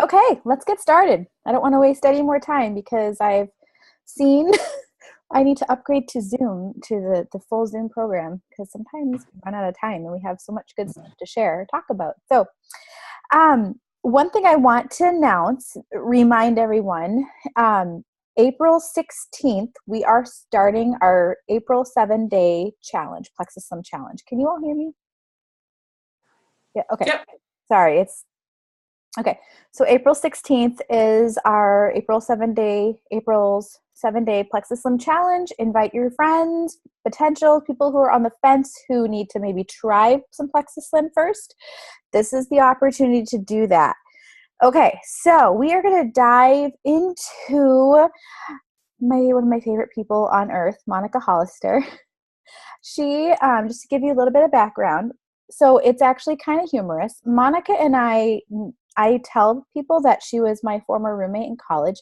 Okay, let's get started. I don't want to waste any more time because I've seen I need to upgrade to Zoom to the full Zoom program because sometimes we run out of time and we have so much good stuff to share or talk about. One thing I want to announce, remind everyone, April 16th, we are starting our April 7-day challenge, Plexus Slim Challenge. Can you all hear me? Yeah, okay. Yep. Sorry, it's okay. So April 16th is our April's 7-day Plexus Slim Challenge. Invite your friends, potential people who are on the fence who need to maybe try some Plexus Slim first. This is the opportunity to do that. Okay, so we are going to dive into one of my favorite people on earth, Monica Hollister. She, just to give you a little bit of background, so it's actually kind of humorous. Monica and I tell people that she was my former roommate in college,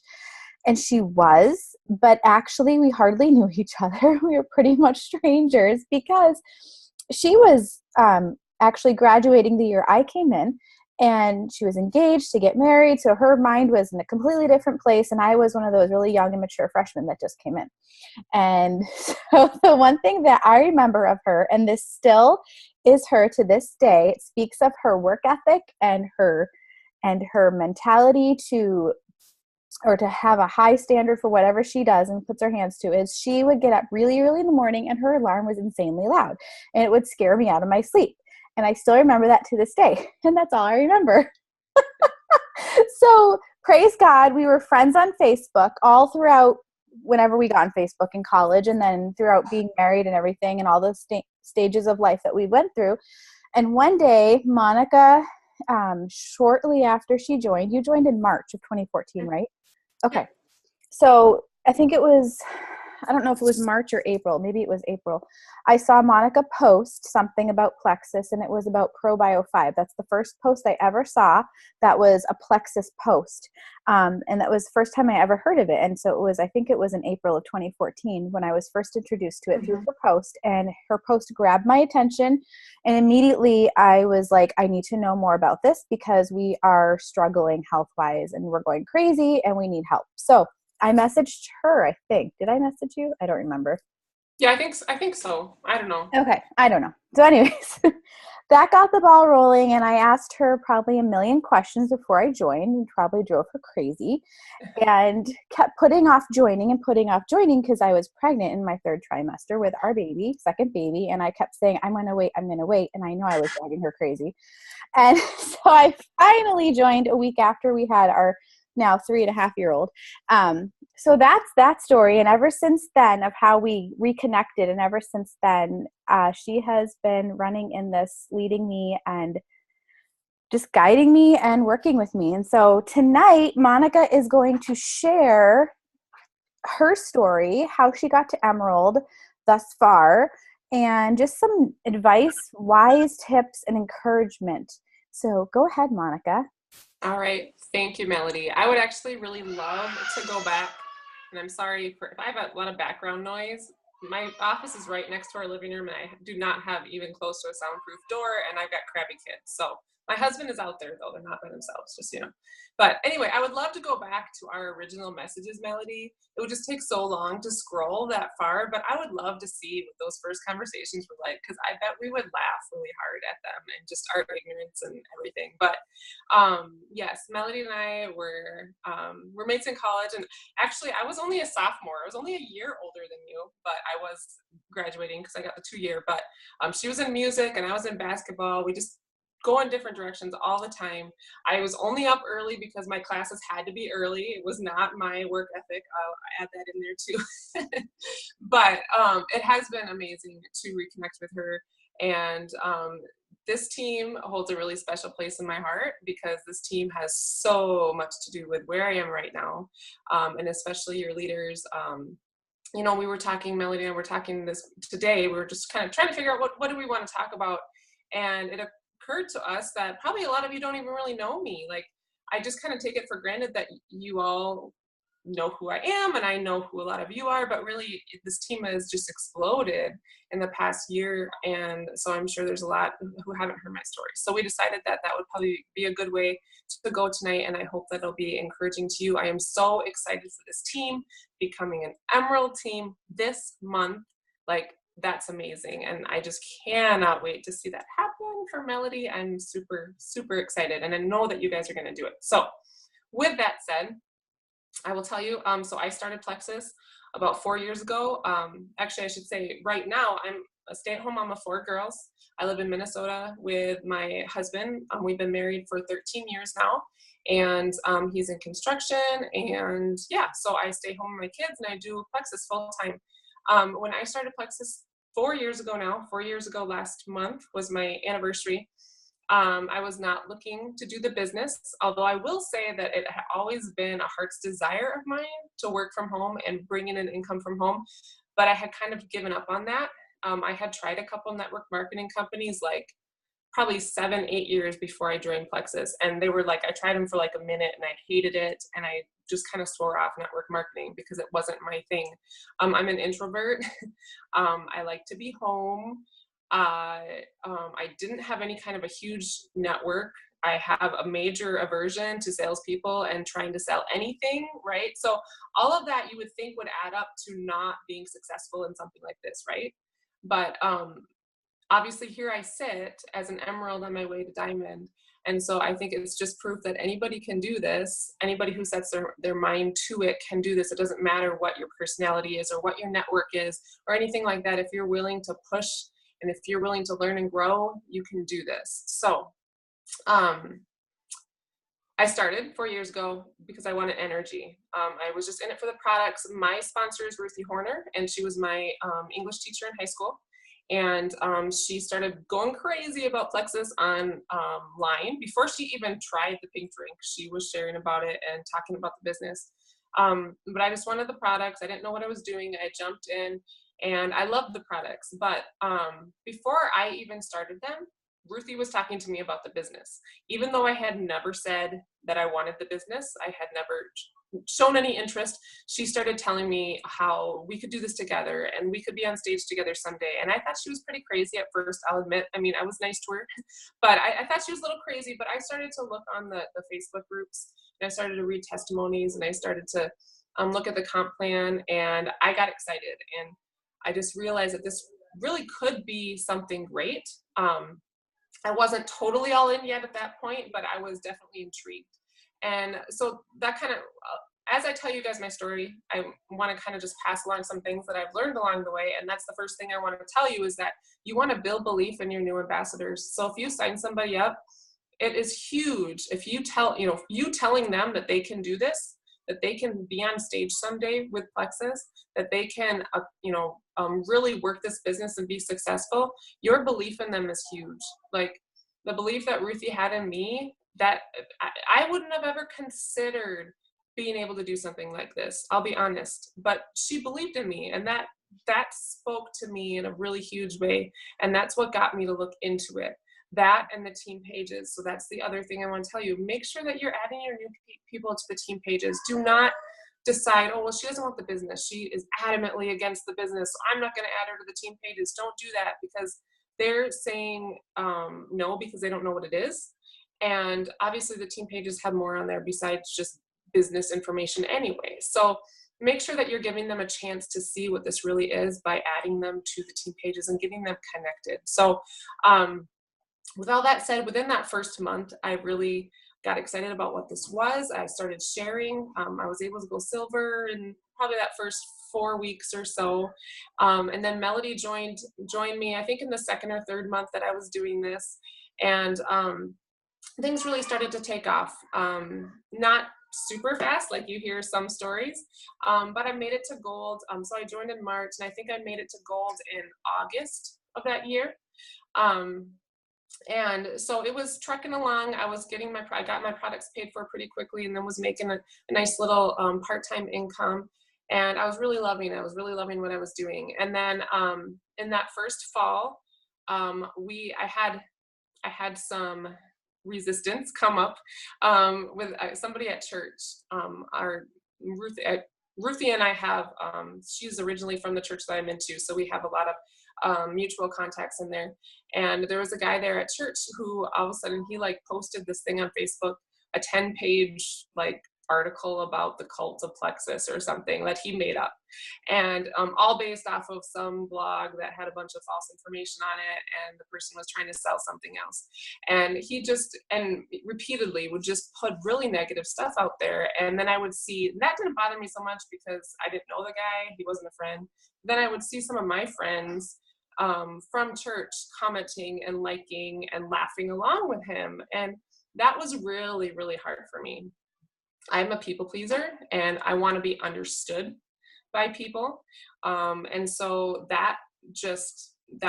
and she was, but actually we hardly knew each other. We were pretty much strangers because she was actually graduating the year I came in, and she was engaged to get married, so her mind was in a completely different place, and I was one of those really young and mature freshmen that just came in. And so the one thing that I remember of her, and this still is her to this day, it speaks of her work ethic and her mentality to have a high standard for whatever she does and puts her hands to, is she would get up really early in the morning and her alarm was insanely loud and it would scare me out of my sleep. And I still remember that to this day. And that's all I remember. So praise God, we were friends on Facebook all throughout whenever we got on Facebook in college, and then throughout being married and everything and all the stages of life that we went through. And one day, Monica, shortly after you joined in March of 2014, right? Okay. So I think I don't know if it was March or April. Maybe it was April. I saw Monica post something about Plexus, and it was about ProBio 5. That's the first post I ever saw that was a Plexus post. And that was the first time I ever heard of it. And so I think it was in April of 2014 when I was first introduced to it through her post, and her post grabbed my attention. And immediately I was like, I need to know more about this because we are struggling health-wise and we're going crazy and we need help. So I messaged her, I think. Did I message you? I don't remember. Yeah, I think so. I don't know. Okay, I don't know. So anyways, that got the ball rolling, and I asked her probably a million questions before I joined and probably drove her crazy and kept putting off joining because I was pregnant in my third trimester with our second baby, and I kept saying, I'm going to wait, and I know I was driving her crazy. And so I finally joined a week after we had our now 3.5-year-old. So that's that story. And ever since then, of how we reconnected, and ever since then, she has been running in this, leading me and just guiding me and working with me. And so tonight, Monica is going to share her story, how she got to Emerald thus far, and just some advice, wise tips, and encouragement. So go ahead, Monica. All right. Thank you, Melody. I would actually really love to go back, and I'm sorry if I have a lot of background noise. My office is right next to our living room, and I do not have even close to a soundproof door, and I've got crabby kids. So my husband is out there, though. They're not by themselves, just, But anyway, I would love to go back to our original messages, Melody. It would just take so long to scroll that far, but I would love to see what those first conversations were like, because I bet we would laugh really hard at them and just our ignorance and everything. But yes, Melody and I were roommates in college, and actually I was only a sophomore. I was only a year older than you, but I was graduating because I got the 2-year. But she was in music and I was in basketball. We just go in different directions all the time. I was only up early because my classes had to be early. It was not my work ethic. I'll add that in there too. But it has been amazing to reconnect with her. And this team holds a really special place in my heart because this team has so much to do with where I am right now. And especially your leaders. We were talking, Melody and I were talking this today. We were just kind of trying to figure out what do we want to talk about. And it occurred to us that probably a lot of you don't even really know me. Like, I just kind of take it for granted that you all know who I am and I know who a lot of you are, but really this team has just exploded in the past year. And so I'm sure there's a lot who haven't heard my story. So we decided that that would probably be a good way to go tonight. And I hope that it'll be encouraging to you. I am so excited for this team becoming an Emerald team this month. Like, that's amazing. And I just cannot wait to see that happen for Melody. I'm super, super excited. And I know that you guys are going to do it. So with that said, I will tell you, so I started Plexus about 4 years ago. Actually, I should say right now, I'm a stay-at-home mom of 4 girls. I live in Minnesota with my husband. We've been married for 13 years now, and he's in construction. And yeah, so I stay home with my kids and I do Plexus full time. When I started Plexus 4 years ago now, 4 years ago last month was my anniversary. I was not looking to do the business, although I will say that it had always been a heart's desire of mine to work from home and bring in an income from home, but I had kind of given up on that. I had tried a couple network marketing companies like probably 7, 8 years before I joined Plexus. And they were like, I tried them for like a minute and I hated it. And I just kind of swore off network marketing because it wasn't my thing. I'm an introvert. I like to be home. I didn't have any kind of a huge network. I have a major aversion to salespeople and trying to sell anything, right? So all of that you would think would add up to not being successful in something like this, right? But obviously here I sit as an emerald on my way to diamond. And so I think it's just proof that anybody can do this. Anybody who sets their mind to it can do this. It doesn't matter what your personality is or what your network is or anything like that. If you're willing to push and if you're willing to learn and grow, you can do this. So I started 4 years ago because I wanted energy. I was just in it for the products. My sponsor is Ruthie Horner, and she was my English teacher in high school. And she started going crazy about Plexus online. Before she even tried the pink drink, she was sharing about it and talking about the business. But I just wanted the products. I didn't know what I was doing. I jumped in and I loved the products. But before I even started them, Ruthie was talking to me about the business. Even though I had never said that I wanted the business, I had never shown any interest, she started telling me how we could do this together and we could be on stage together someday. And I thought she was pretty crazy at first, I'll admit. I mean, I was nice to her, but I thought she was a little crazy. But I started to look on the Facebook groups and I started to read testimonies and I started to look at the comp plan and I got excited. And I just realized that this really could be something great. I wasn't totally all in yet at that point, but I was definitely intrigued. And so that kind of, as I tell you guys my story, I want to kind of just pass along some things that I've learned along the way. And that's the first thing I want to tell you is that you want to build belief in your new ambassadors. So if you sign somebody up, it is huge. If you you telling them that they can do this, that they can be on stage someday with Plexus, that they can, really work this business and be successful, your belief in them is huge. Like the belief that Ruthie had in me, that I wouldn't have ever considered being able to do something like this. I'll be honest, but she believed in me, and that spoke to me in a really huge way, and that's what got me to look into it. That and the team pages. So that's the other thing I want to tell you. Make sure that you're adding your new people to the team pages. Do not decide, oh, well, she doesn't want the business. She is adamantly against the business, so I'm not going to add her to the team pages. Don't do that, because they're saying no because they don't know what it is. And obviously the team pages have more on there besides just business information anyway. So make sure that you're giving them a chance to see what this really is by adding them to the team pages and getting them connected. So with all that said, within that first month, I really got excited about what this was. I started sharing. I was able to go silver in probably that first 4 weeks or so. And then Melody joined me, I think in the second or third month that I was doing this. And things really started to take off. Not super fast, like you hear some stories, but I made it to gold. So I joined in March, and I think I made it to gold in August of that year. And so it was trucking along. I got my products paid for pretty quickly, and then was making a nice little part-time income. And I was really loving it. I was really loving what I was doing. And then in that first fall, I had some resistance come up with somebody at church. Ruthie and I have, she's originally from the church that I'm into, so we have a lot of mutual contacts in there. And there was a guy there at church who all of a sudden he like posted this thing on Facebook, a 10-page like article about the cult of Plexus or something that he made up, and all based off of some blog that had a bunch of false information on it, and the person was trying to sell something else. And he just and repeatedly would just put really negative stuff out there. And then I would see, and that didn't bother me so much because I didn't know the guy, he wasn't a friend. Then I would see some of my friends from church commenting and liking and laughing along with him, and that was really, really hard for me. I'm a people pleaser and I want to be understood by people. And so that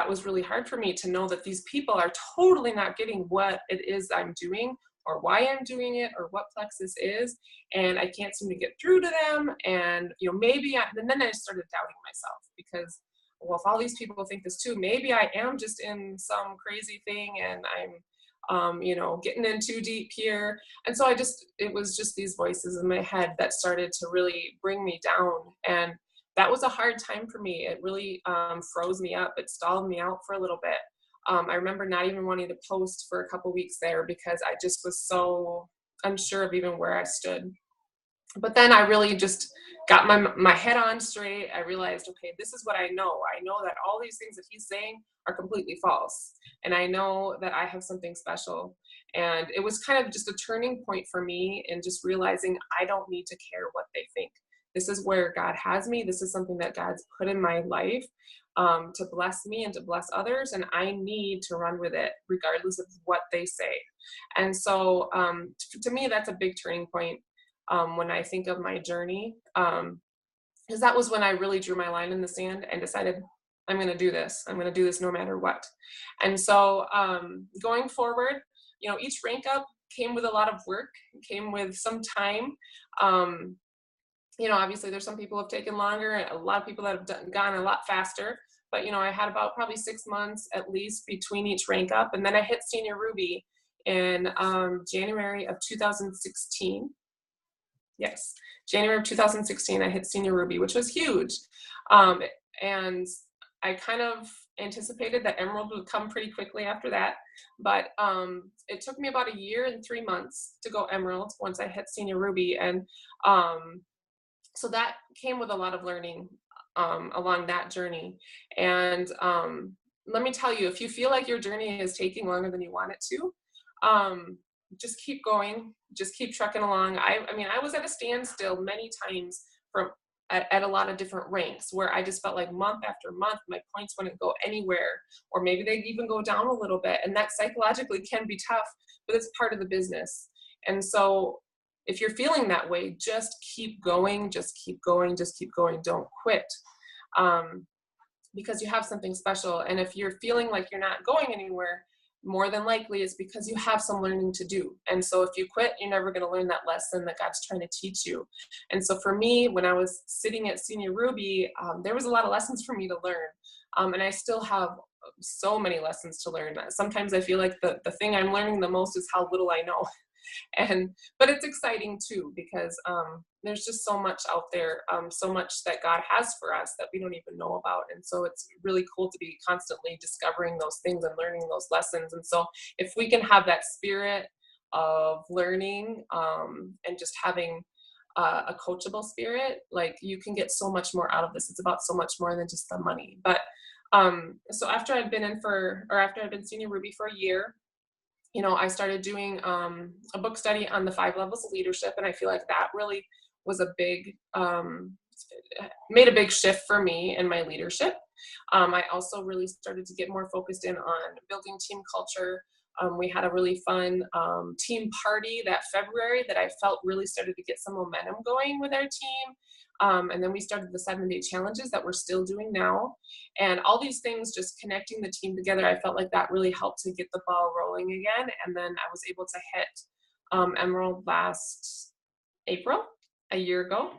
was really hard for me to know that these people are totally not getting what it is I'm doing or why I'm doing it or what Plexus is. And I can't seem to get through to them. And, and then I started doubting myself because, well, if all these people think this too, maybe I am just in some crazy thing and I'm getting in too deep here. And so it was just these voices in my head that started to really bring me down. And that was a hard time for me. It really froze me up. It stalled me out for a little bit. I remember not even wanting to post for a couple weeks there because I just was so unsure of even where I stood. But then I really just got my head on straight. I realized, okay, this is what I know. I know that all these things that he's saying are completely false. And I know that I have something special. And it was kind of just a turning point for me in just realizing I don't need to care what they think. This is where God has me. This is something that God's put in my life to bless me and to bless others. And I need to run with it regardless of what they say. And so to me, that's a big turning point. When I think of my journey, because that was when I really drew my line in the sand and decided I'm going to do this. I'm going to do this no matter what. And so going forward, each rank up came with a lot of work, came with some time. Obviously there's some people who have taken longer and a lot of people that have gone a lot faster. But, I had about probably 6 months at least between each rank up. And then I hit Senior Ruby in January of 2016. Yes, January of 2016, I hit Senior Ruby, which was huge. And I kind of anticipated that Emerald would come pretty quickly after that. But it took me about 1 year and 3 months to go Emerald once I hit Senior Ruby. And so that came with a lot of learning along that journey. And let me tell you, if you feel like your journey is taking longer than you want it to, just keep going, just keep trucking along. I was at a standstill many times at a lot of different ranks where I just felt like month after month, my points wouldn't go anywhere, or maybe they'd even go down a little bit. And that psychologically can be tough, but it's part of the business. And so if you're feeling that way, just keep going, just keep going, just keep going. Don't quit. Because you have something special. And if you're feeling like you're not going anywhere, more than likely it's because you have some learning to do. And so if you quit, you're never going to learn that lesson that God's trying to teach you. And so for me, when I was sitting at Senior Ruby, there was a lot of lessons for me to learn. And I still have so many lessons to learn. Sometimes I feel like the thing I'm learning the most is how little I know. But it's exciting too, because there's just so much out there, so much that God has for us that we don't even know about. And so it's really cool to be constantly discovering those things and learning those lessons. And so if we can have that spirit of learning and just having a coachable spirit, like you can get so much more out of this. It's about so much more than just the money. But so after I'd been Senior Ruby for a year, I started doing a book study on the 5 levels of leadership. And I feel like that really was made a big shift for me in my leadership. I also really started to get more focused in on building team culture. We had a really fun team party that February that I felt really started to get some momentum going with our team. And then we started the 7-day challenges that we're still doing now. And all these things, just connecting the team together, I felt like that really helped to get the ball rolling again. And then I was able to hit Emerald last April, a year ago.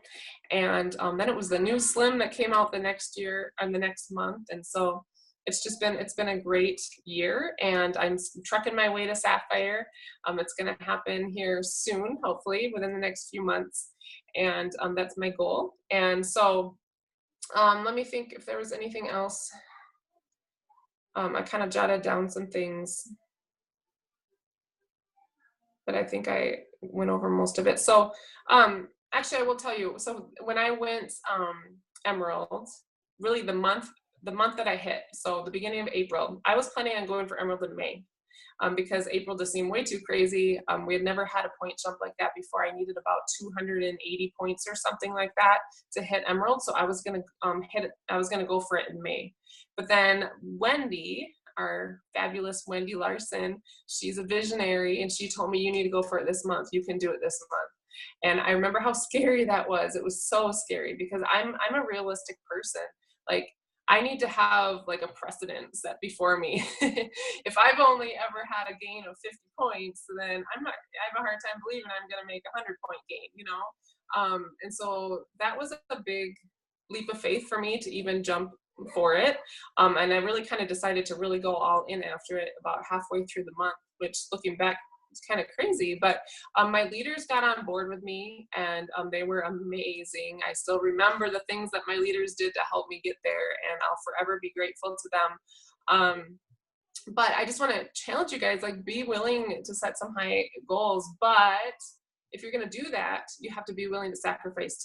And then it was the new Slim that came out the next year and the next month. And so it's been a great year, and I'm trucking my way to Sapphire. It's going to happen here soon, hopefully within the next few months, and that's my goal. And so let me think if there was anything else. I kind of jotted down some things, but I think I went over most of it. So actually, I will tell you. So when I went Emerald, really the month that I hit, so the beginning of April, I was planning on going for Emerald in May. Because April just seemed way too crazy. We had never had a point jump like that before. I needed about 280 points or something like that to hit Emerald. So I was gonna hit it. I was gonna go for it in May. But then Wendy, our fabulous Wendy Larson, she's a visionary, and she told me, you need to go for it this month. You can do it this month. And I remember how scary that was. It was so scary because I'm a realistic person. Like, I need to have like a precedent set before me. If I've only ever had a gain of 50 points, then I have a hard time believing I'm going to make a 100-point gain, you know? And so that was a big leap of faith for me to even jump for it. And I really kind of decided to really go all in after it about halfway through the month, which looking back, it's kind of crazy, but my leaders got on board with me, and they were amazing. I still remember the things that my leaders did to help me get there, and I'll forever be grateful to them. But I just want to challenge you guys, like, be willing to set some high goals, but if you're going to do that, you have to be willing to sacrifice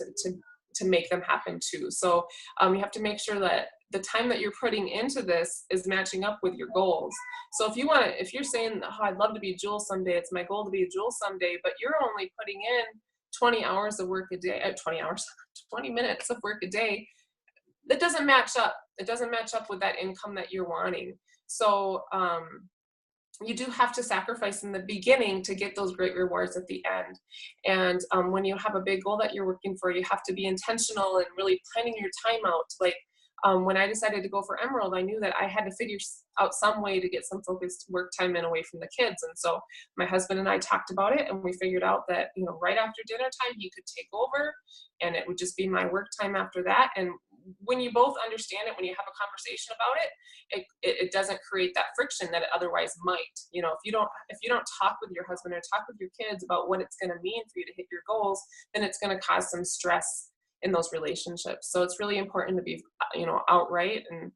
to make them happen too. So you have to make sure that the time that you're putting into this is matching up with your goals. So if you're saying, oh, I'd love to be a Jewel someday, it's my goal to be a Jewel someday, but you're only putting in 20 hours of work a day, 20 minutes of work a day, that doesn't match up. It doesn't match up with that income that you're wanting. So you do have to sacrifice in the beginning to get those great rewards at the end. And when you have a big goal that you're working for, you have to be intentional and really planning your time out. Like when I decided to go for Emerald, I knew that I had to figure out some way to get some focused work time in away from the kids. And so my husband and I talked about it, and we figured out that, you know, right after dinner time, he could take over, and it would just be my work time after that. And when you both understand it, when you have a conversation about it, it doesn't create that friction that it otherwise might. You know, if you don't talk with your husband or talk with your kids about what it's going to mean for you to hit your goals, then it's going to cause some stress in those relationships. So it's really important to be, you know, outright and,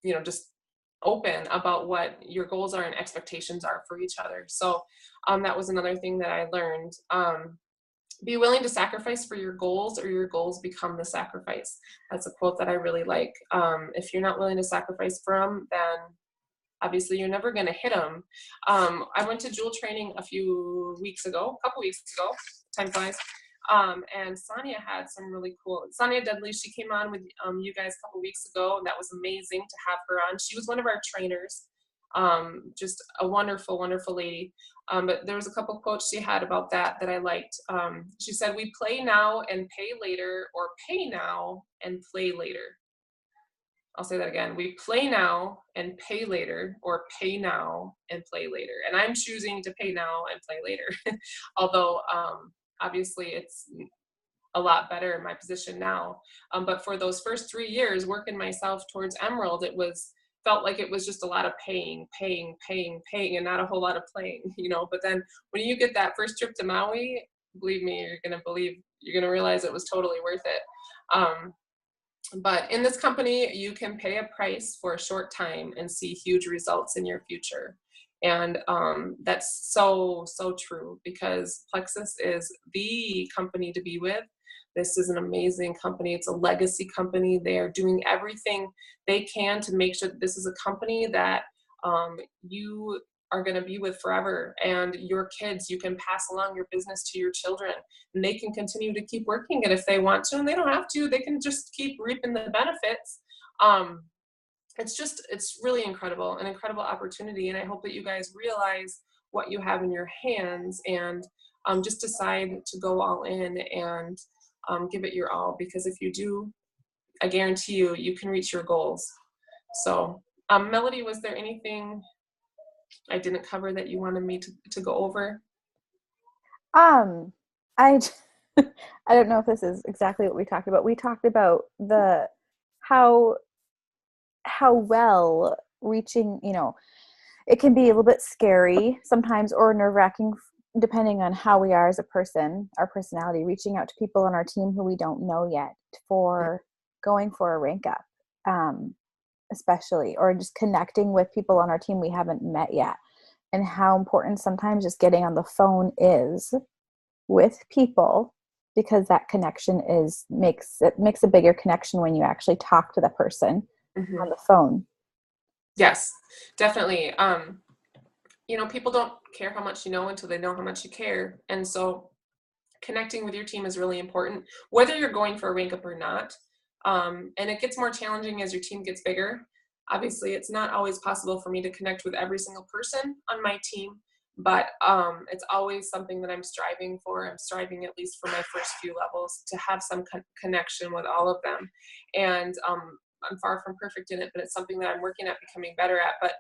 you know, just open about what your goals are and expectations are for each other. So that was another thing that I learned. Be willing to sacrifice for your goals, or your goals become the sacrifice. That's a quote that I really like. If you're not willing to sacrifice for them, then obviously you're never going to hit them. I went to Jewel training a couple weeks ago, time flies. And Sonia had some really cool, Sonia Dudley, she came on with you guys a couple weeks ago, and that was amazing to have her on. She was one of our trainers. Just a wonderful, wonderful lady. But there was a couple quotes she had about that I liked. She said, "We play now and pay later, or pay now and play later." I'll say that again. We play now and pay later, or pay now and play later. And I'm choosing to pay now and play later. Although, obviously it's a lot better in my position now. But for those first 3 years working myself towards Emerald, felt like it was just a lot of paying, and not a whole lot of playing, you know. But then when you get that first trip to Maui, believe me, you're gonna realize it was totally worth it. But in this company, you can pay a price for a short time and see huge results in your future. And that's so, so true, because Plexus is the company to be with. This is an amazing company. It's a legacy company. They are doing everything they can to make sure that this is a company that you are going to be with forever. And your kids, you can pass along your business to your children, and they can continue to keep working it if they want to, and they don't have to. They can just keep reaping the benefits. It's really incredible, an incredible opportunity. And I hope that you guys realize what you have in your hands, and just decide to go all in and give it your all, because if you do, I guarantee you can reach your goals. So Melody, was there anything I didn't cover that you wanted me to go over? I I don't know if this is exactly what we talked about. We talked about how how well reaching, it can be a little bit scary sometimes or nerve-wracking depending on how we are as a person, our personality, reaching out to people on our team who we don't know yet for going for a rank up, especially, or just connecting with people on our team we haven't met yet, and how important sometimes just getting on the phone is with people, because that connection makes a bigger connection when you actually talk to the person on the phone. Yes, definitely. People don't care how much you know until they know how much you care. And so connecting with your team is really important, whether you're going for a rank up or not. And it gets more challenging as your team gets bigger. Obviously, it's not always possible for me to connect with every single person on my team, but it's always something that I'm striving for. I'm striving, at least for my first few levels, to have some connection with all of them. And I'm far from perfect in it, but it's something that I'm working at becoming better at. But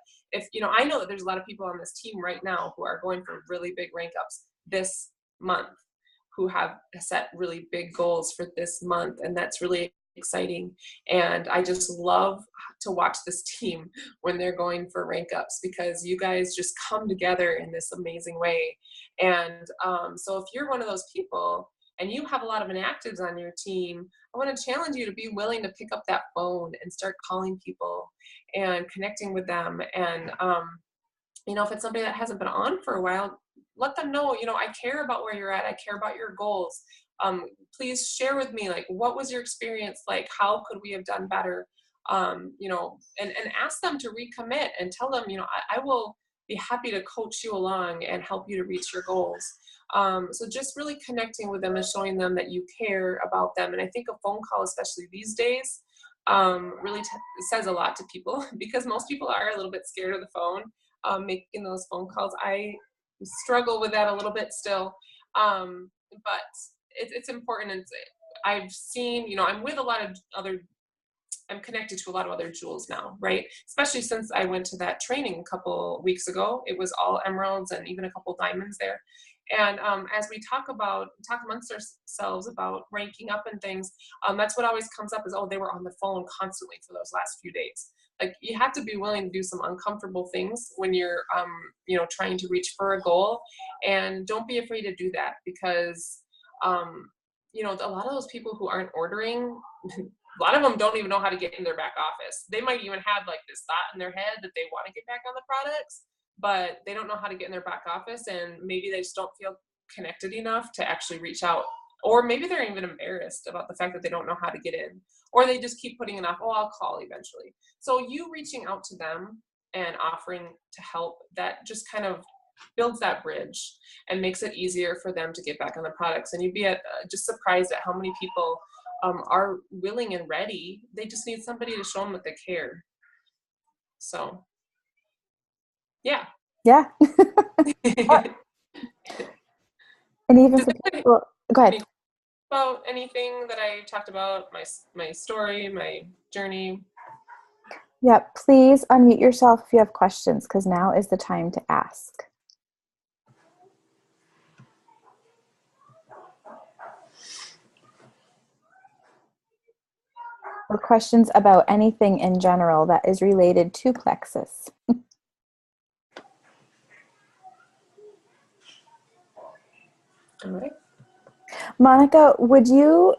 I know that there's a lot of people on this team right now who are going for really big rank ups this month, who have set really big goals for this month. And that's really exciting. And I just love to watch this team when they're going for rank ups, because you guys just come together in this amazing way. And so if you're one of those people and you have a lot of inactives on your team, I want to challenge you to be willing to pick up that phone and start calling people and connecting with them. And, if it's somebody that hasn't been on for a while, let them know, I care about where you're at. I care about your goals. Please share with me, like, what was your experience like? How could we have done better? And ask them to recommit and tell them, I will be happy to coach you along and help you to reach your goals. So just really connecting with them and showing them that you care about them. And I think a phone call, especially these days, really says a lot to people, because most people are a little bit scared of the phone, making those phone calls. I struggle with that a little bit still, but it's important. And I've seen, I'm with a lot of I'm connected to a lot of other jewels now, right? Especially since I went to that training a couple weeks ago. It was all emeralds and even a couple diamonds there. And as we talk amongst ourselves about ranking up and things, that's what always comes up is, oh, they were on the phone constantly for those last few days. Like, you have to be willing to do some uncomfortable things when you're, trying to reach for a goal. And don't be afraid to do that, because, a lot of those people who aren't ordering, a lot of them don't even know how to get in their back office. They might even have like this thought in their head that they want to get back on the products, but they don't know how to get in their back office, and maybe they just don't feel connected enough to actually reach out. Or maybe they're even embarrassed about the fact that they don't know how to get in, or they just keep putting it off. Oh, I'll call eventually. So you reaching out to them and offering to help, that just kind of builds that bridge and makes it easier for them to get back on the products. And you'd be just surprised at how many people are willing and ready. They just need somebody to show them that they care. So, yeah. Yeah. And even for people, go ahead. About anything that I talked about, my story, my journey? Yeah, please unmute yourself if you have questions, because now is the time to ask. Or questions about anything in general that is related to plexus. All right. Monica, would you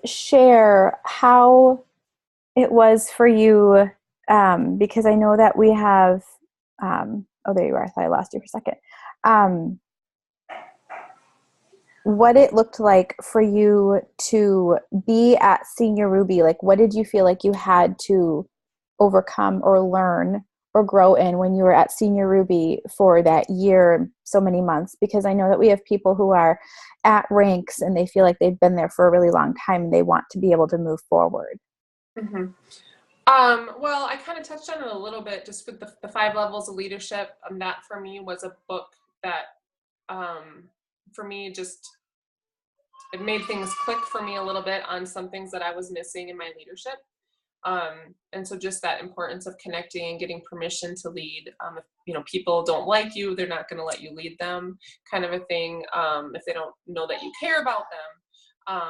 share how it was for you? Because I know that we have, oh, there you are. I thought I lost you for a second. What it looked like for you to be at Senior Ruby. Like, what did you feel like you had to overcome or learn or grow in when you were at Senior Ruby for that year, so many months? Because I know that we have people who are at ranks and they feel like they've been there for a really long time and they want to be able to move forward. Mm-hmm. Well, I kind of touched on it a little bit just with the 5 levels of leadership. That for me was a book that, for me, just, it made things click for me a little bit on some things that I was missing in my leadership. And so just that importance of connecting and getting permission to lead. If people don't like you, they're not going to let you lead them, kind of a thing. If they don't know that you care about them.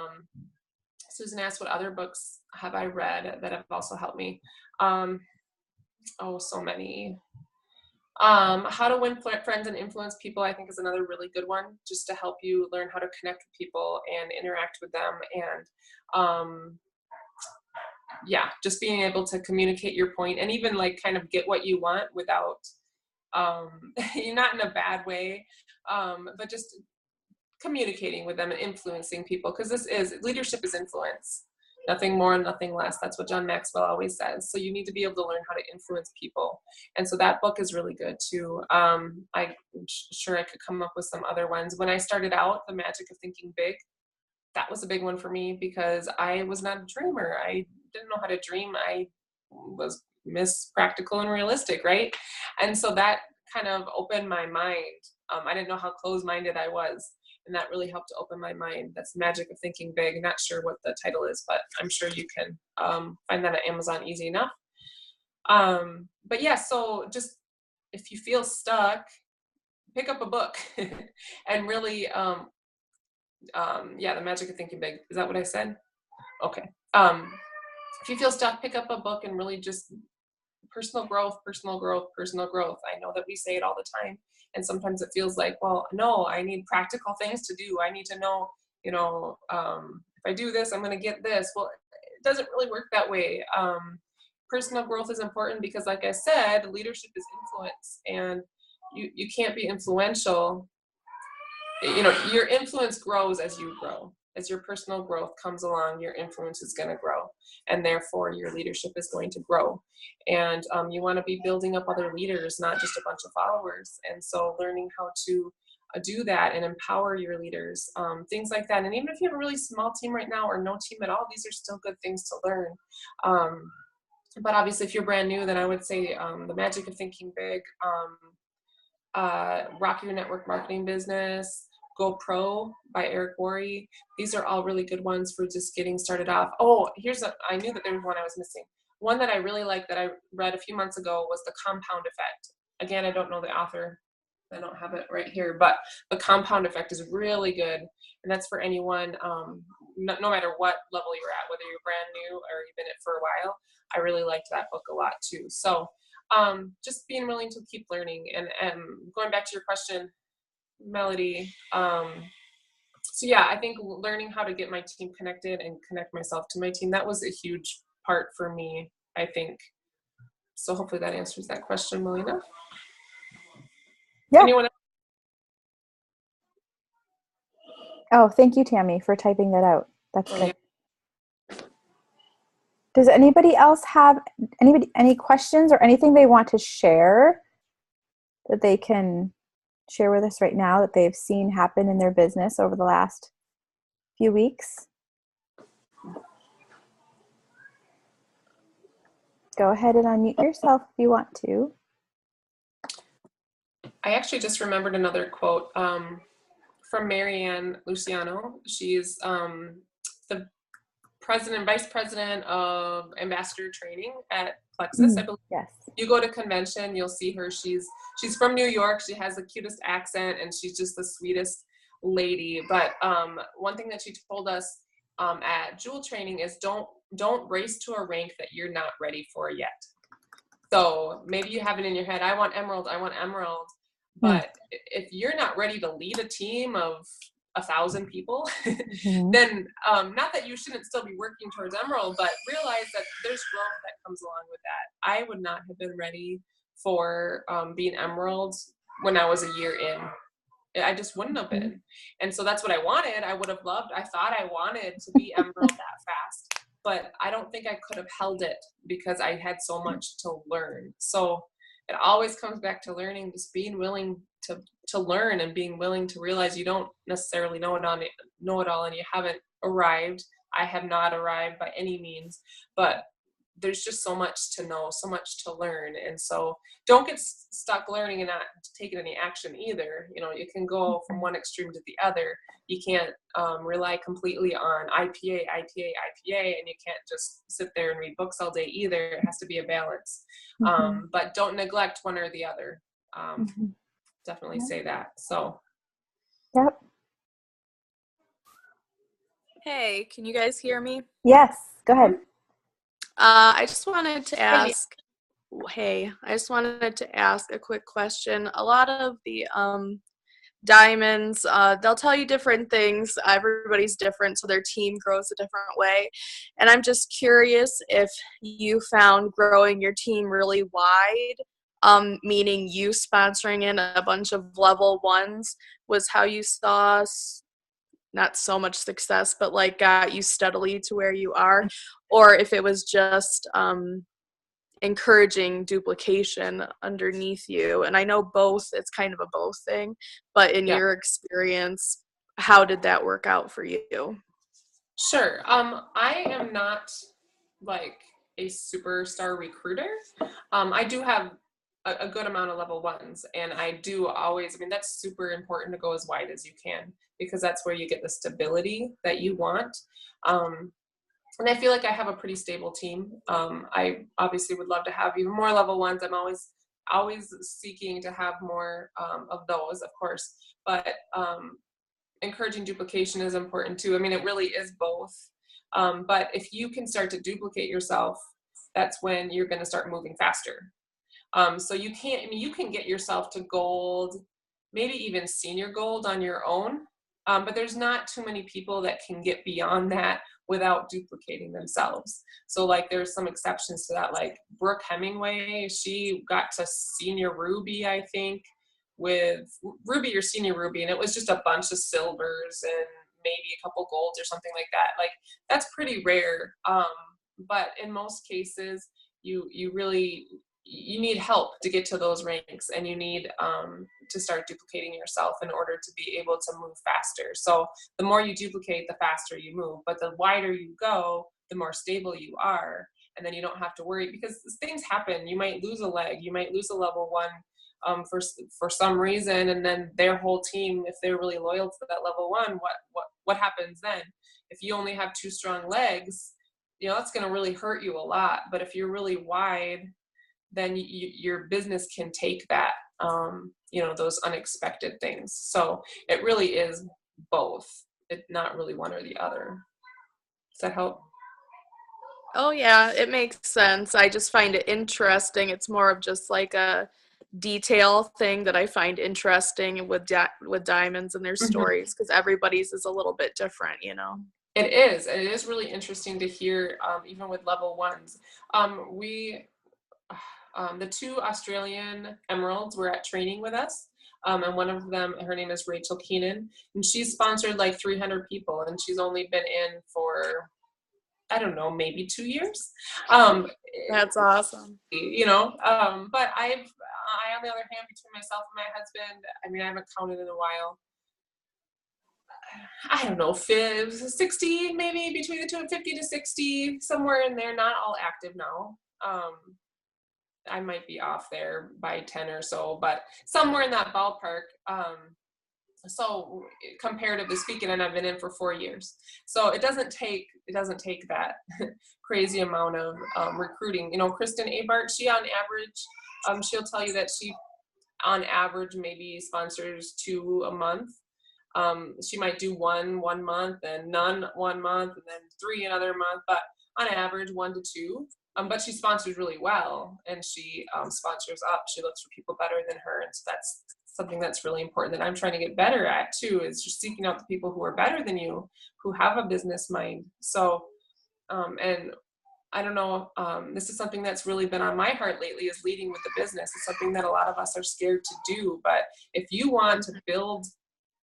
Susan asked, what other books have I read that have also helped me? Um, oh, so many. How to win friends and influence people, I think, is another really good one, just to help you learn how to connect with people and interact with them. And yeah, just being able to communicate your point and even like kind of get what you want without, you're not in a bad way, but just communicating with them and influencing people, because leadership is influence, nothing more and nothing less. That's what John Maxwell always says. So you need to be able to learn how to influence people, and so that book is really good too. I'm sure I could come up with some other ones. When I started out, The Magic of Thinking Big, that was a big one for me because I was not a dreamer. I didn't know how to dream. I was miss practical and realistic, right? And so that kind of opened my mind. I didn't know how closed-minded I was, and that really helped to open my mind. That's Magic of Thinking Big. Not sure what the title is, but I'm sure you can find that at Amazon easy enough. But yeah, so just if you feel stuck, pick up a book and really, yeah, The Magic of Thinking Big. Is that what I said? Okay. If you feel stuck, pick up a book and really just personal growth, personal growth, personal growth. I know that we say it all the time, and sometimes it feels like, well, no, I need practical things to do. I need to know, if I do this, I'm going to get this. Well, it doesn't really work that way. Personal growth is important because, like I said, leadership is influence, and you can't be influential. Your influence grows as you grow. As your personal growth comes along, your influence is going to grow, and therefore your leadership is going to grow. And you want to be building up other leaders, not just a bunch of followers. And so learning how to do that and empower your leaders, things like that. And even if you have a really small team right now or no team at all, these are still good things to learn. But obviously, if you're brand new, then I would say The Magic of Thinking Big, Rock Your Network Marketing Business, Go Pro by Eric Worre. These are all really good ones for just getting started off. Oh, I knew that there was one I was missing. One that I really liked that I read a few months ago was The Compound Effect. Again, I don't know the author. I don't have it right here, but The Compound Effect is really good. And that's for anyone, no matter what level you're at, whether you're brand new or you've been in it for a while. I really liked that book a lot too. So just being willing to keep learning, and going back to your question, Melody. So yeah, I think learning how to get my team connected and connect myself to my team, that was a huge part for me, I think. So hopefully that answers that question, Melina. Yeah. Anyone else? Oh, thank you, Tammy, for typing that out. That's good. Yeah. Does anybody else have any questions or anything they want to share that they can share with us right now that they've seen happen in their business over the last few weeks? Go ahead and unmute yourself if you want to. I actually just remembered another quote from Marianne Luciano. She's the vice president of ambassador training at Plexus, I believe. Yes. You go to convention, you'll see her. She's from New York. She has the cutest accent, and she's just the sweetest lady. But one thing that she told us at Jewel training is don't race to a rank that you're not ready for yet. So maybe you have it in your head, I want emerald. But if you're not ready to lead a team of 1,000 people, then not that you shouldn't still be working towards emerald, but realize that there's growth that comes along with that. I would not have been ready for being emerald when I was a year in. I just wouldn't have been. And so that's what I wanted. I thought I wanted to be emerald that fast, but I don't think I could have held it because I had so much to learn. So it always comes back to learning, just being willing to learn and being willing to realize you don't necessarily know it all and you haven't arrived. I have not arrived by any means, but there's just so much to know, so much to learn. And so don't get stuck learning and not taking any action either. You can go from one extreme to the other. You can't rely completely on IPA, and you can't just sit there and read books all day either. It has to be a balance. But don't neglect one or the other. Definitely say that. So. Yep. Hey, can you guys hear me? Yes, go ahead. I just wanted to Hi, Leah. ask, hey, I just wanted to ask a quick question. A lot of the diamonds, they'll tell you different things. Everybody's different, so their team grows a different way. And I'm just curious if you found growing your team really wide, meaning you sponsoring in a bunch of level ones, was how you saw not so much success, but like got you steadily to where you are, or if it was just encouraging duplication underneath you. And I know both, it's kind of a both thing, but in Yeah. your experience, how did that work out for you? Sure. I am not like a superstar recruiter. I do have a good amount of level ones, and I do always, I mean, that's super important to go as wide as you can because that's where you get the stability that you want. And I feel like I have a pretty stable team. I obviously would love to have even more level ones. I'm always seeking to have more of those, of course, but encouraging duplication is important too. I mean, it really is both. But if you can start to duplicate yourself, that's when you're going to start moving faster. So you can't, I mean, you can get yourself to gold, maybe even senior gold on your own. But there's not too many people that can get beyond that without duplicating themselves. So like there's some exceptions to that, like Brooke Hemingway, she got to senior ruby, I think, with ruby or senior ruby, and it was just a bunch of silvers and maybe a couple golds or something like that. Like that's pretty rare. But in most cases, you really you need help to get to those ranks, and you need to start duplicating yourself in order to be able to move faster. So the more you duplicate, the faster you move, but the wider you go, the more stable you are, and then you don't have to worry because things happen. You might lose a leg, you might lose a level one for some reason, and then their whole team, if they're really loyal to that level one, what happens then? If you only have two strong legs, you know that's going to really hurt you a lot. But if you're really wide, then your business can take that, those unexpected things. So it really is both. It's not really one or the other. Does that help? Oh yeah, it makes sense. I just find it interesting. It's more of just like a detail thing that I find interesting with with diamonds and their Mhm. stories because everybody's is a little bit different, you know. It is. And it is really interesting to hear, even with level ones. We the two Australian emeralds were at training with us. And one of them, her name is Rachel Keenan, and she's sponsored like 300 people, and she's only been in for, I don't know, maybe 2 years. Um, That's awesome. but I, on the other hand, between myself and my husband, I mean, I haven't counted in a while. I don't know, 60, maybe between the two, 50 to 60, somewhere in there, not all active now. I might be off there by 10 or so, but somewhere in that ballpark. So comparatively speaking, and I've been in for 4 years. So it doesn't take that crazy amount of recruiting. You know, Kristen Abart, she on average, she'll tell you that she on average maybe sponsors 2 a month. She might do one month and none one month and then 3 another month, but on average 1 to 2. But she sponsors really well, and she sponsors up. She looks for people better than her, and so that's something that's really important that I'm trying to get better at too. Is just seeking out the people who are better than you, who have a business mind. So, and I don't know, this is something that's really been on my heart lately, is leading with the business. It's something that a lot of us are scared to do, but if you want to build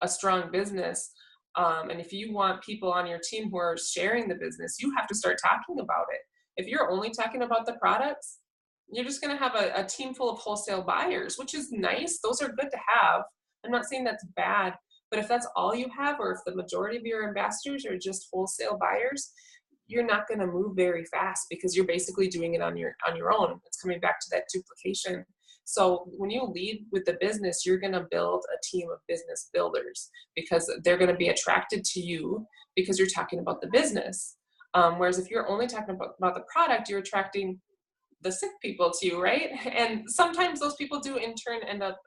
a strong business, and if you want people on your team who are sharing the business, you have to start talking about it. If you're only talking about the products, you're just going to have a team full of wholesale buyers, which is nice. Those are good to have. I'm not saying that's bad, but if that's all you have, or if the majority of your ambassadors are just wholesale buyers, you're not going to move very fast because you're basically doing it on your own. It's coming back to that duplication. So when you lead with the business, you're going to build a team of business builders because they're going to be attracted to you because you're talking about the business. Whereas if you're only talking about the product, you're attracting the sick people to you, right? And sometimes those people do in turn end up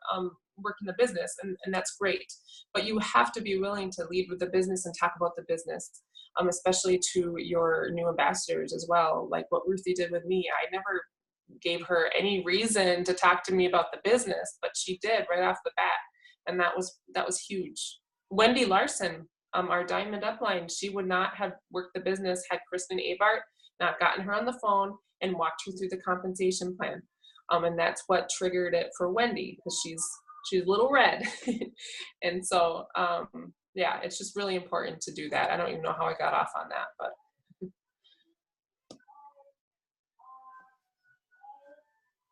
work in the business, and that's great. But you have to be willing to lead with the business and talk about the business, especially to your new ambassadors as well. Like what Ruthie did with me. I never gave her any reason to talk to me about the business, but she did right off the bat. And that was huge. Wendy Larson, our diamond upline, she would not have worked the business had Kristen Abart not gotten her on the phone and walked her through the compensation plan. And that's what triggered it for Wendy, because she's a little red. And so, yeah, it's just really important to do that. I don't even know how I got off on that, but.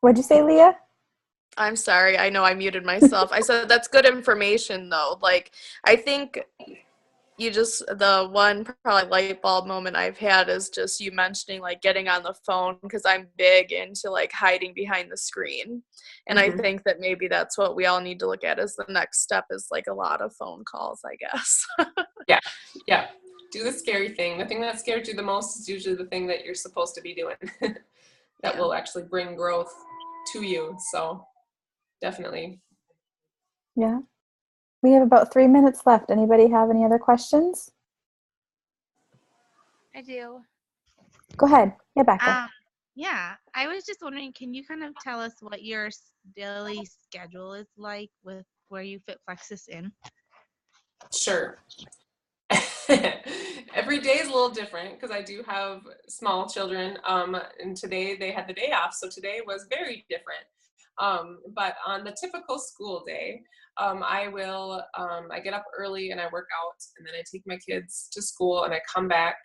What'd you say, Leah? I'm sorry. I know I muted myself. I said that's good information, though. Like, I think the one probably light bulb moment I've had is just you mentioning, like, getting on the phone, because I'm big into, like, hiding behind the screen. And I think that maybe that's what we all need to look at as the next step, is, like, a lot of phone calls, I guess. Yeah. Do the scary thing. The thing that scares you the most is usually the thing that you're supposed to be doing that will actually bring growth to you. So definitely. Yeah. We have about 3 minutes left. Anybody have any other questions? I do. Go ahead. Yeah, Becca. Yeah, I was just wondering, can you kind of tell us what your daily schedule is like with where you fit Plexus in? Sure. Every day is a little different because I do have small children. And today they had the day off, so today was very different. But on the typical school day, I get up early and I work out, and then I take my kids to school and I come back,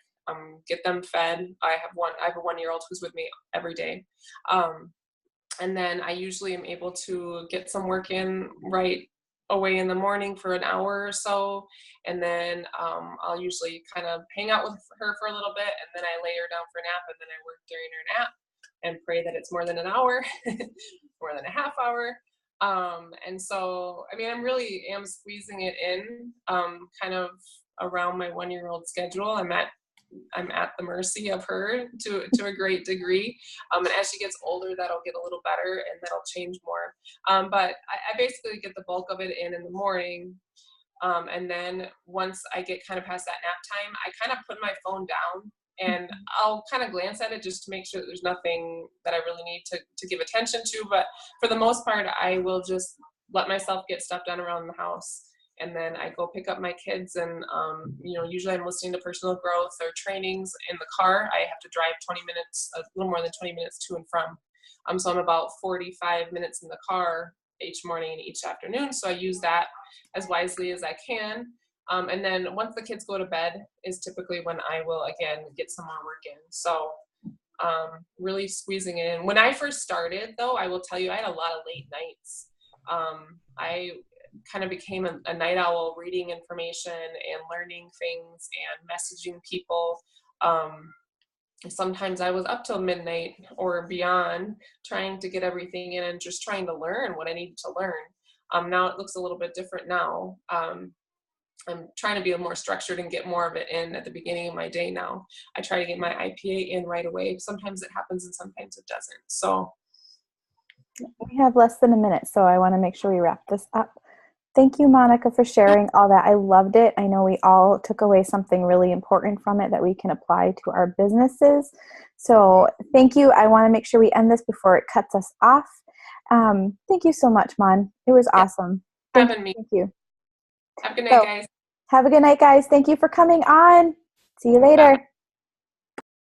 get them fed. I have a 1-year-old who's with me every day. And then I usually am able to get some work in right away in the morning for an hour or so. And then I'll usually kind of hang out with her for a little bit, and then I lay her down for a nap, and then I work during her nap and pray that it's more than an hour, more than a half hour. And so, I mean, I really am squeezing it in kind of around my 1-year-old schedule. I'm at the mercy of her to a great degree. And as she gets older, that'll get a little better and that'll change more. But I basically get the bulk of it in the morning. And then once I get kind of past that nap time, I kind of put my phone down and I'll kind of glance at it just to make sure that there's nothing that I really need to give attention to. But for the most part, I will just let myself get stuff done around the house. And then I go pick up my kids, and usually I'm listening to personal growth or trainings in the car. I have to drive 20 minutes, a little more than 20 minutes to and from. So I'm about 45 minutes in the car each morning and each afternoon. So I use that as wisely as I can. And then once the kids go to bed is typically when I will, again, get some more work in. So really squeezing it in. When I first started, though, I will tell you, I had a lot of late nights. I kind of became a night owl, reading information and learning things and messaging people. Sometimes I was up till midnight or beyond trying to get everything in and just trying to learn what I needed to learn. Now it looks a little bit different now. I'm trying to be more structured and get more of it in at the beginning of my day now. I try to get my IPA in right away. Sometimes it happens and sometimes it doesn't. So we have less than a minute, so I want to make sure we wrap this up. Thank you, Monica, for sharing all that. I loved it. I know we all took away something really important from it that we can apply to our businesses. So thank you. I want to make sure we end this before it cuts us off. Thank you so much, Mon. It was awesome. Thank you. Have a good night, guys. Have a good night, guys. Thank you for coming on. See you later. Bye.